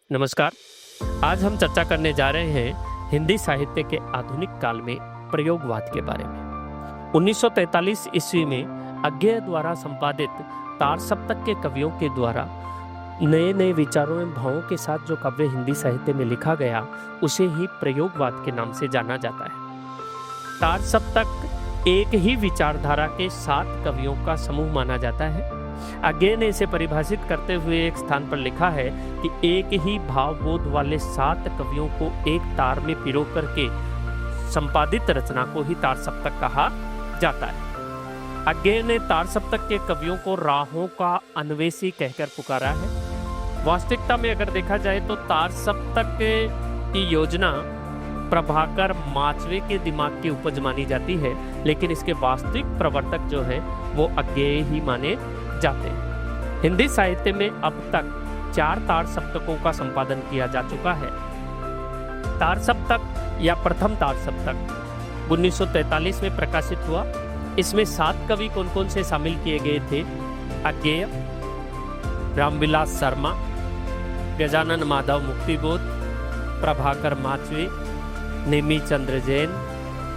नमस्कार। आज हम चर्चा करने जा रहे हैं हिंदी साहित्य के आधुनिक काल में प्रयोगवाद के बारे में। 1943 ईस्वी में अज्ञेय द्वारा संपादित तार सप्तक के कवियों के द्वारा नए नए विचारों एवं भावों के साथ जो काव्य हिंदी साहित्य में लिखा गया उसे ही प्रयोगवाद के नाम से जाना जाता है। तार सप्तक एक ही विचारधारा के 7 कवियों का समूह माना जाता है। अज्ञेय ने इसे परिभाषित करते हुए एक स्थान पर लिखा है कि एक ही भावबोध वाले 7 कवियों को एक तार में पिरो करके संपादित रचना को ही तार सप्तक कहा जाता है। अज्ञेय ने तार सप्तक के कवियों को राहों का अन्वेषी कहकर पुकारा है। वास्तविकता में अगर देखा जाए तो तार सप्तक की योजना प्रभाकर माचवे के दिमाग की उपज मानी जाती है, लेकिन इसके वास्तविक प्रवर्तक जो है वो अज्ञेय ही माने जाते हैं। हिंदी साहित्य में अब तक 4 तार सप्तकों का संपादन किया जा चुका है। तार सप्तक या प्रथम तार सप्तक 1943 में प्रकाशित हुआ। इसमें 7 कवि कौन कौन से शामिल किए गए थे? अज्ञेय, रामविलास शर्मा, गजानन माधव मुक्तिबोध, प्रभाकर माचवे, नेमी चंद्र जैन,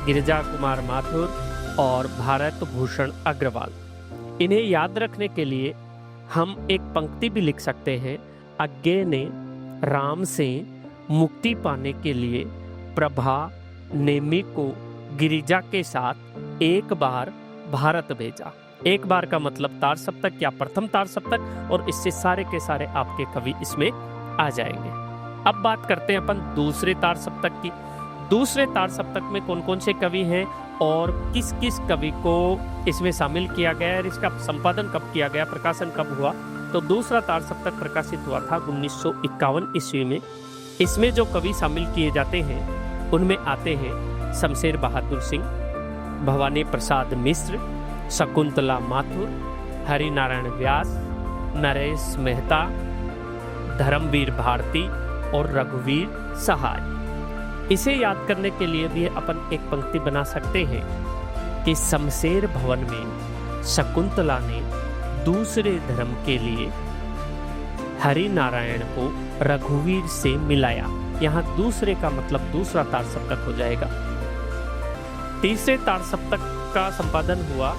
गिरिजा कुमार माथुर और भारत भूषण अग्रवाल। इन्हें याद रखने के लिए हम एक पंक्ति भी लिख सकते हैं। अज्ञेय ने राम से मुक्ति पाने के लिए प्रभा नेमी को गिरिजा के साथ एक बार भारत भेजा। एक बार का मतलब तार सप्तक या प्रथम तार सप्तक, और इससे सारे के सारे आपके कवि इसमें आ जाएंगे। अब बात करते हैं अपन दूसरे तार सप्तक की। दूसरे तार सप्तक में कौन कौन से कवि हैं और किस किस कवि को इसमें शामिल किया गया है, इसका संपादन कब किया गया, प्रकाशन कब हुआ? तो दूसरा तार सप्तक प्रकाशित हुआ था 1951 ईस्वी में। इसमें जो कवि शामिल किए जाते हैं उनमें आते हैं शमशेर बहादुर सिंह, भवानी प्रसाद मिश्र, शकुंतला माथुर, हरिनारायण व्यास, नरेश मेहता, धर्मवीर भारती और रघुवीर सहाय। इसे याद करने के लिए भी अपन एक पंक्ति बना सकते हैं कि शमशेर भवन में शकुंतला ने दूसरे धर्म के लिए हरिनारायण को रघुवीर से मिलाया। यहाँ दूसरे का मतलब दूसरा तार सप्तक हो जाएगा। तीसरे तार सप्तक का संपादन हुआ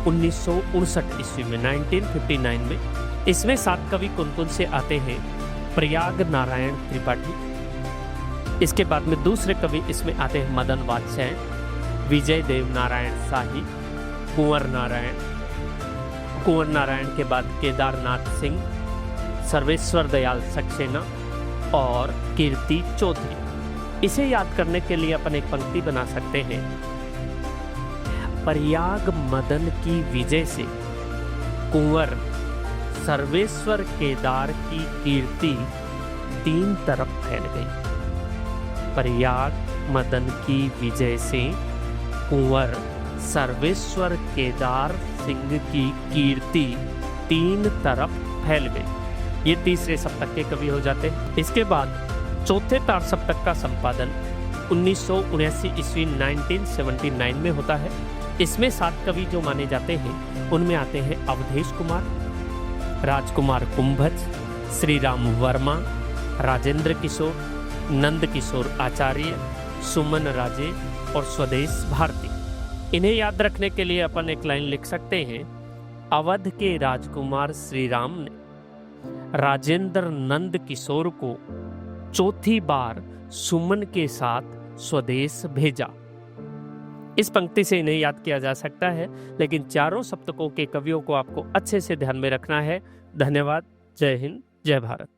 1959 ईस्वी में, 1959 में। इसमें 7 कवि कौन कौन से आते हैं? प्रयाग नारायण त्रिपाठी। इसके बाद में दूसरे कवि इसमें आते हैं मदन वात्स्यायन, विजय देव नारायण शाही, कुंवर नारायण के बाद केदारनाथ सिंह, सर्वेश्वर दयाल सक्सेना और कीर्ति चौधरी। इसे याद करने के लिए अपन एक पंक्ति बना सकते हैं। प्रयाग मदन की विजय से कुंवर सर्वेश्वर केदार की कीर्ति 3 तरफ फैल गई। प्रयाग मदन की विजय से कुंवर सर्वेश्वर केदार सिंह की कीर्ति 3 तरफ फैल गई। ये तीसरे सप्तक के कवि हो जाते हैं। इसके बाद चौथे तार सप्तक का संपादन 1979 ईस्वी 1979 में होता है। इसमें 7 कवि जो माने जाते हैं उनमें आते हैं अवधेश कुमार, राजकुमार कुंभज, श्री राम वर्मा, राजेंद्र किशोर, नंद किशोर आचार्य, सुमन राजे और स्वदेश भारती। इन्हें याद रखने के लिए अपन एक लाइन लिख सकते हैं। अवध के राजकुमार श्री राम ने राजेंद्र नंद किशोर को चौथी बार सुमन के साथ स्वदेश भेजा। इस पंक्ति से इन्हें याद किया जा सकता है, लेकिन चारों सप्तकों के कवियों को आपको अच्छे से ध्यान में रखना है। धन्यवाद। जय हिंद, जय भारत।